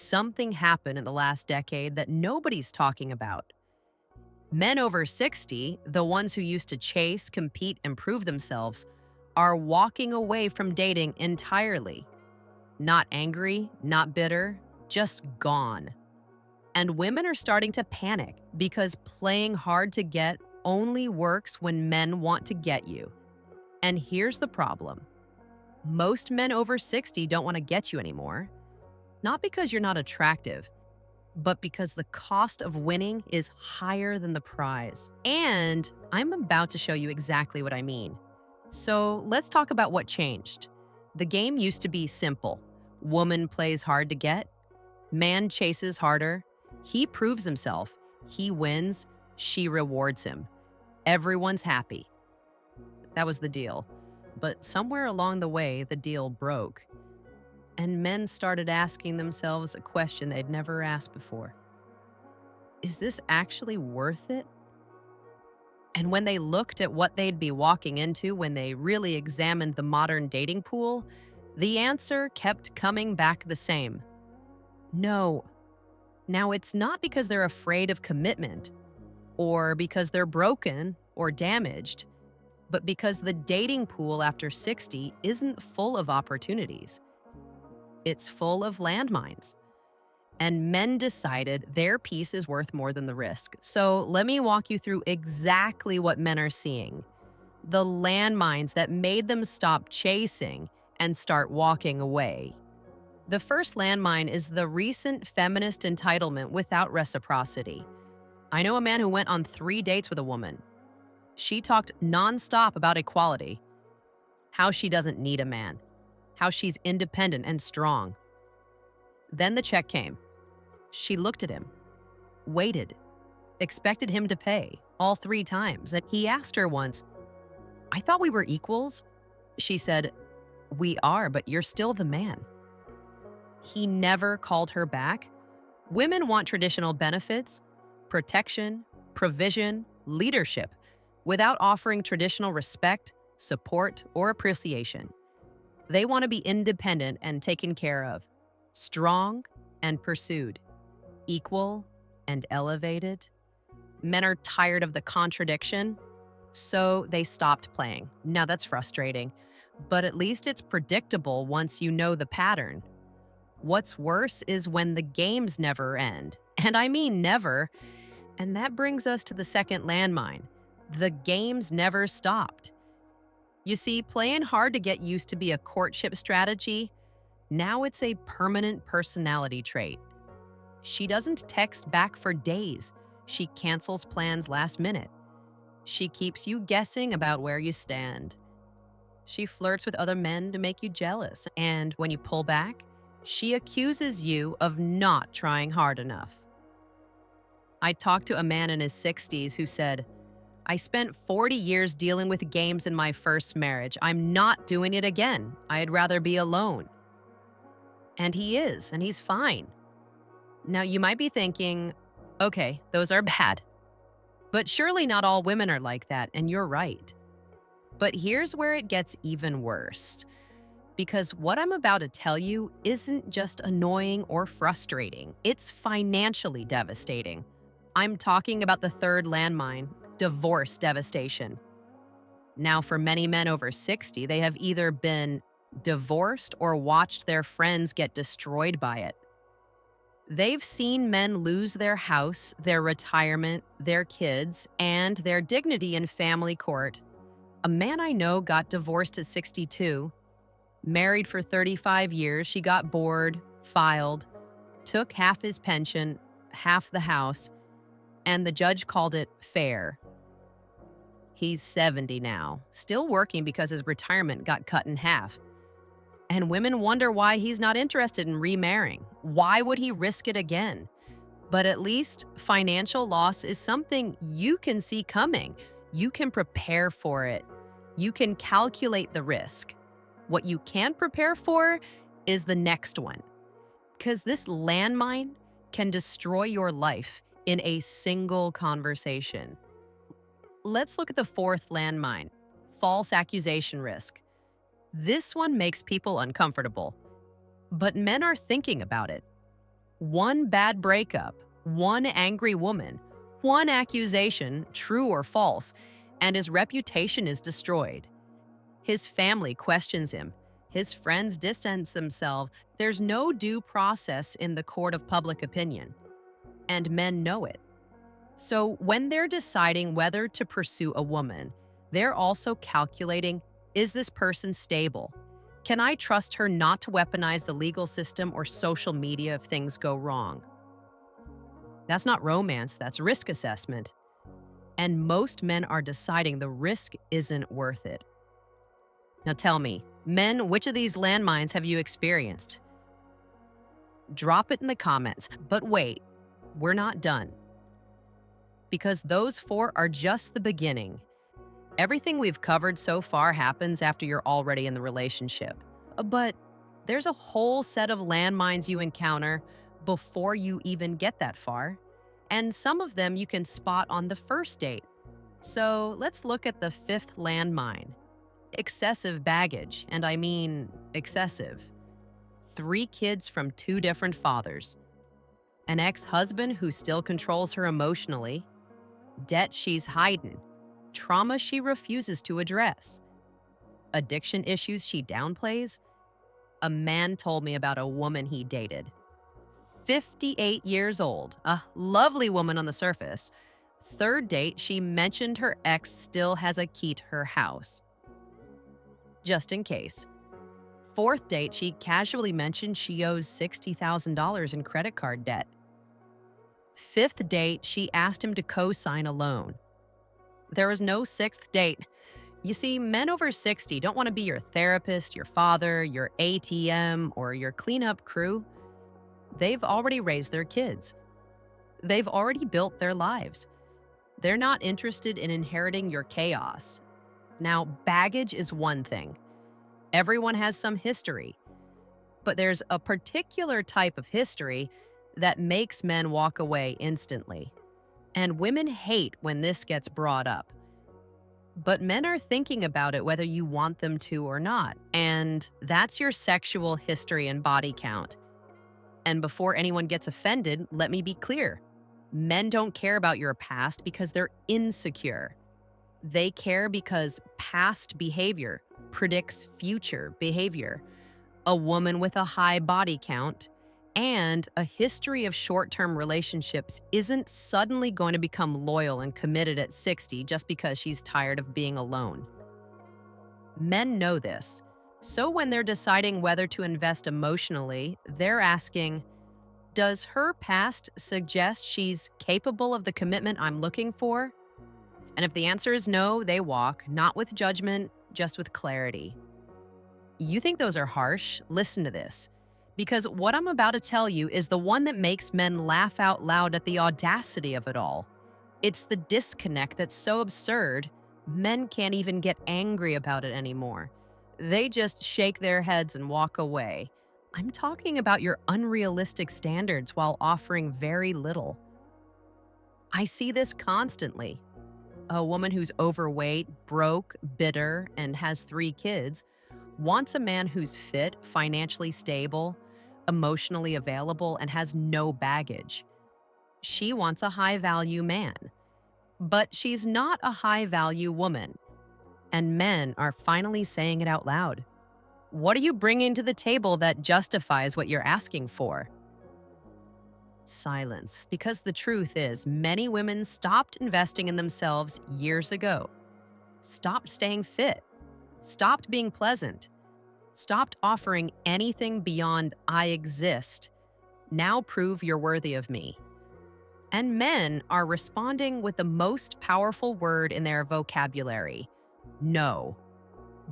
something happened in the last decade that nobody's talking about. Men over 60, the ones who used to chase, compete, and prove themselves, are walking away from dating entirely. Not angry, not bitter, just gone. And women are starting to panic because playing hard to get only works when men want to get you. And here's the problem. Most men over 60 don't want to get you anymore. Not because you're not attractive, but because the cost of winning is higher than the prize. And I'm about to show you exactly what I mean. So let's talk about what changed. The game used to be simple. Woman plays hard to get, man chases harder, he proves himself, he wins, she rewards him. Everyone's happy. That was the deal. But somewhere along the way, the deal broke. And men started asking themselves a question they'd never asked before. Is this actually worth it? And when they looked at what they'd be walking into when they really examined the modern dating pool, the answer kept coming back the same. No. Now, it's not because they're afraid of commitment, or because they're broken or damaged, but because the dating pool after 60 isn't full of opportunities. It's full of landmines. And men decided their piece is worth more than the risk. So let me walk you through exactly what men are seeing. The landmines that made them stop chasing and start walking away. The first landmine is the recent feminist entitlement without reciprocity. I know a man who went on 3 dates with a woman. She talked nonstop about equality, how she doesn't need a man, how she's independent and strong. Then the check came. She looked at him, waited, expected him to pay all 3 times. And he asked her once, "I thought we were equals." She said, "We are, but you're still the man." He never called her back. Women want traditional benefits, protection, provision, leadership, without offering traditional respect, support, or appreciation. They want to be independent and taken care of, strong and pursued, equal and elevated. Men are tired of the contradiction, so they stopped playing. Now that's frustrating, but at least it's predictable once you know the pattern. What's worse is when the games never end, and I mean never. And that brings us to the second landmine. The games never stopped. You see, playing hard to get used to be a courtship strategy. Now it's a permanent personality trait. She doesn't text back for days. She cancels plans last minute. She keeps you guessing about where you stand. She flirts with other men to make you jealous, and when you pull back, she accuses you of not trying hard enough. I talked to a man in his 60s who said, "I spent 40 years dealing with games in my first marriage. I'm not doing it again. I'd rather be alone." And he is, and he's fine. Now, you might be thinking, okay, those are bad. But surely not all women are like that, and you're right. But here's where it gets even worse. Because what I'm about to tell you isn't just annoying or frustrating. It's financially devastating. I'm talking about the third landmine, divorce devastation. Now, for many men over 60, they have either been divorced or watched their friends get destroyed by it. They've seen men lose their house, their retirement, their kids, and their dignity in family court. A man I know got divorced at 62. Married for 35 years, she got bored, filed, took half his pension, half the house, and the judge called it fair. He's 70 now, still working because his retirement got cut in half. And women wonder why he's not interested in remarrying. Why would he risk it again? But at least financial loss is something you can see coming. You can prepare for it. You can calculate the risk. What you can't prepare for is the next one. Because this landmine can destroy your life in a single conversation. Let's look at the fourth landmine, false accusation risk. This one makes people uncomfortable, but men are thinking about it. One bad breakup, one angry woman, one accusation, true or false, and his reputation is destroyed. His family questions him. His friends distance themselves. There's no due process in the court of public opinion, and men know it. So when they're deciding whether to pursue a woman, they're also calculating, is this person stable? Can I trust her not to weaponize the legal system or social media if things go wrong? That's not romance, that's risk assessment. And most men are deciding the risk isn't worth it. Now tell me, men, which of these landmines have you experienced? Drop it in the comments. But wait, we're not done. Because those 4 are just the beginning. Everything we've covered so far happens after you're already in the relationship. But there's a whole set of landmines you encounter before you even get that far. And some of them you can spot on the first date. So let's look at the 5th landmine. Excessive baggage, and I mean excessive. 3 kids from 2 different fathers. An ex-husband who still controls her emotionally. Debt she's hiding. Trauma she refuses to address. Addiction issues she downplays. A man told me about a woman he dated. 58 years old, a lovely woman on the surface. 3rd date, she mentioned her ex still has a key to her house. Just in case. 4th date, she casually mentioned she owes $60,000 in credit card debt. 5th date, she asked him to co-sign a loan. There was no 6th date. You see, men over 60 don't want to be your therapist, your father, your ATM, or your cleanup crew. They've already raised their kids. They've already built their lives. They're not interested in inheriting your chaos. Now, baggage is one thing. Everyone has some history. But there's a particular type of history that makes men walk away instantly. And women hate when this gets brought up. But men are thinking about it whether you want them to or not. And that's your sexual history and body count. And before anyone gets offended, let me be clear. Men don't care about your past because they're insecure. They care because past behavior predicts future behavior. A woman with a high body count and a history of short-term relationships isn't suddenly going to become loyal and committed at 60 just because she's tired of being alone. Men know this. So when they're deciding whether to invest emotionally, they're asking, does her past suggest she's capable of the commitment I'm looking for? And if the answer is no, they walk, not with judgment, just with clarity. You think those are harsh? Listen to this. Because what I'm about to tell you is the one that makes men laugh out loud at the audacity of it all. It's the disconnect that's so absurd, men can't even get angry about it anymore. They just shake their heads and walk away. I'm talking about your unrealistic standards while offering very little. I see this constantly. A woman who's overweight, broke, bitter, and has 3 kids wants a man who's fit, financially stable, emotionally available, and has no baggage. She wants a high-value man. But she's not a high-value woman. And men are finally saying it out loud. What are you bringing to the table that justifies what you're asking for? Silence. Because the truth is, many women stopped investing in themselves years ago. Stopped staying fit. Stopped being pleasant. Stopped offering anything beyond I exist. Now prove you're worthy of me. And men are responding with the most powerful word in their vocabulary. No.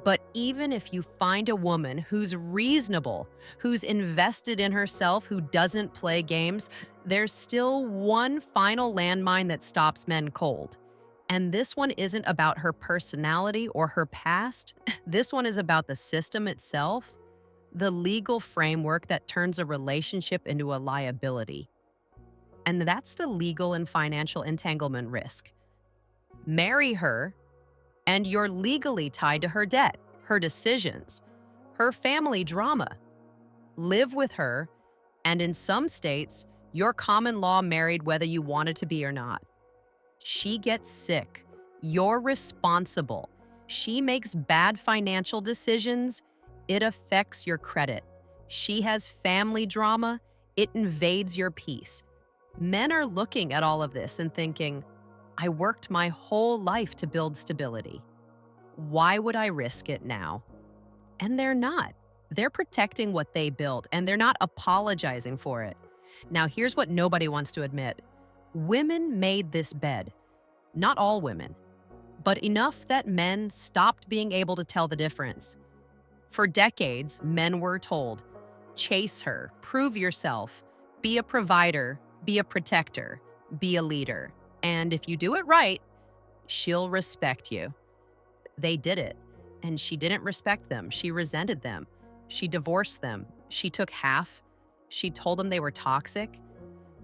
But even if you find a woman who's reasonable, who's invested in herself, who doesn't play games, there's still one final landmine that stops men cold. And this one isn't about her personality or her past. This one is about the system itself, the legal framework that turns a relationship into a liability. And that's the legal and financial entanglement risk. Marry her, and you're legally tied to her debt, her decisions, her family drama. Live with her, And in some states, you're common law married whether you wanted to be or not. She gets sick. You're responsible. She makes bad financial decisions. It affects your credit. She has family drama. It invades your peace. Men are looking at all of this and thinking, I worked my whole life to build stability. Why would I risk it now? And they're not. They're protecting what they built, and they're not apologizing for it. Now, here's what nobody wants to admit. Women made this bed. Not all women, but enough that men stopped being able to tell the difference. For decades, men were told, chase her, prove yourself, be a provider, be a protector, be a leader. And if you do it right, she'll respect you. They did it, and she didn't respect them. She resented them. She divorced them. She took half. She told them they were toxic.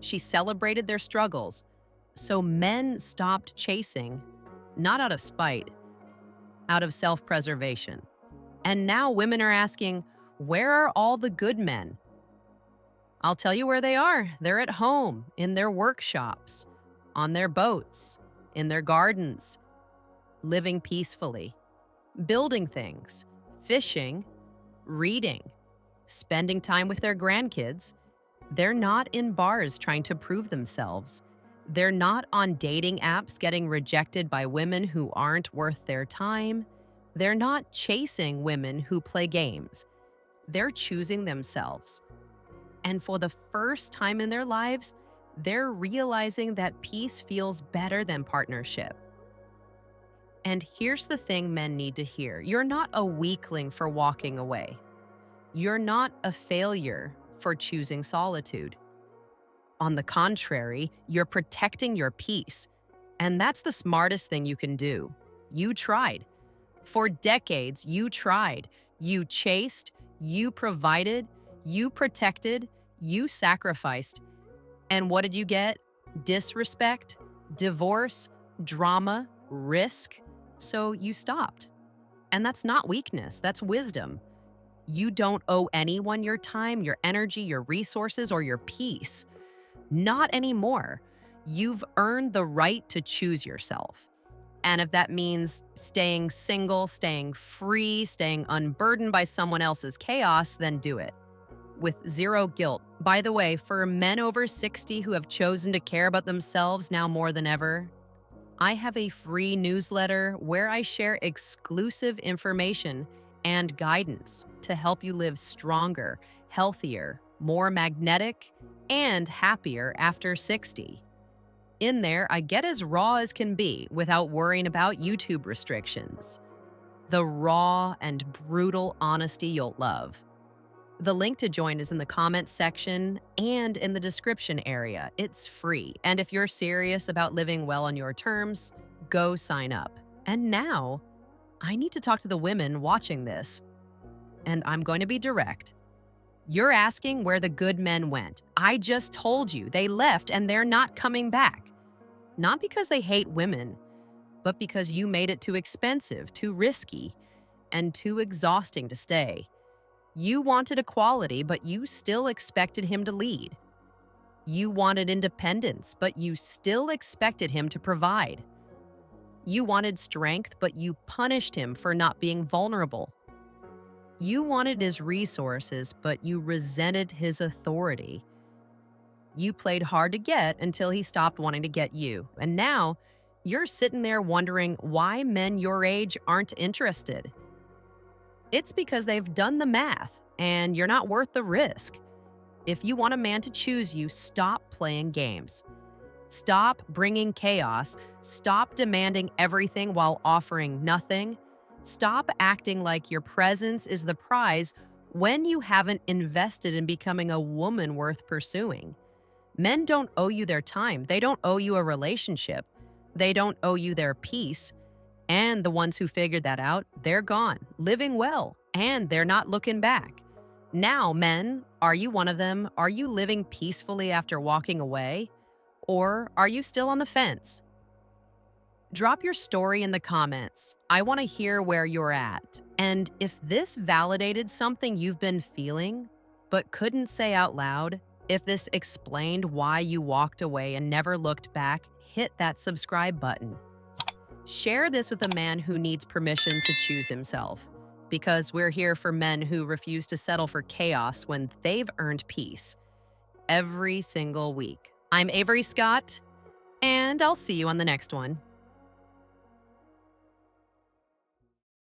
She celebrated their struggles. So men stopped chasing, not out of spite, out of self-preservation. And now women are asking, where are all the good men? I'll tell you where they are. They're at home, in their workshops, on their boats, in their gardens, living peacefully, building things, fishing, reading, spending time with their grandkids. They're not in bars trying to prove themselves. They're not on dating apps getting rejected by women who aren't worth their time. They're not chasing women who play games. They're choosing themselves. And for the first time in their lives, they're realizing that peace feels better than partnership. And here's the thing men need to hear. You're not a weakling for walking away. You're not a failure for choosing solitude. On the contrary, you're protecting your peace. And that's the smartest thing you can do. You tried. For decades, you tried. You chased, you provided, you protected, you sacrificed. And what did you get? Disrespect, divorce, drama, risk. So you stopped. And that's not weakness, that's wisdom. You don't owe anyone your time, your energy, your resources, or your peace. Not anymore. You've earned the right to choose yourself. And if that means staying single, staying free, staying unburdened by someone else's chaos, then do it. With zero guilt. By the way, for men over 60 who have chosen to care about themselves now more than ever, I have a free newsletter where I share exclusive information and guidance to help you live stronger, healthier, more magnetic, and happier after 60. In there, I get as raw as can be without worrying about YouTube restrictions. The raw and brutal honesty you'll love. The link to join is in the comments section and in the description area. It's free, and if you're serious about living well on your terms, go sign up. And now, I need to talk to the women watching this. And I'm going to be direct. You're asking where the good men went. I just told you they left and they're not coming back. Not because they hate women, but because you made it too expensive, too risky, and too exhausting to stay. You wanted equality, but you still expected him to lead. You wanted independence, but you still expected him to provide. You wanted strength, but you punished him for not being vulnerable. You wanted his resources, but you resented his authority. You played hard to get until he stopped wanting to get you. And now, you're sitting there wondering why men your age aren't interested. It's because they've done the math, and you're not worth the risk. If you want a man to choose you, stop playing games. Stop bringing chaos. Stop demanding everything while offering nothing. Stop acting like your presence is the prize when you haven't invested in becoming a woman worth pursuing. Men don't owe you their time. They don't owe you a relationship. They don't owe you their peace. And the ones who figured that out, they're gone, living well, and they're not looking back. Now, men, are you one of them? Are you living peacefully after walking away? Or are you still on the fence? Drop your story in the comments. I want to hear where you're at. And if this validated something you've been feeling, but couldn't say out loud, If this explained why you walked away and never looked back, hit that subscribe button. Share this with a man who needs permission to choose himself, because we're here for men who refuse to settle for chaos when they've earned peace every single week. I'm Avery Scott, and I'll see you on the next one.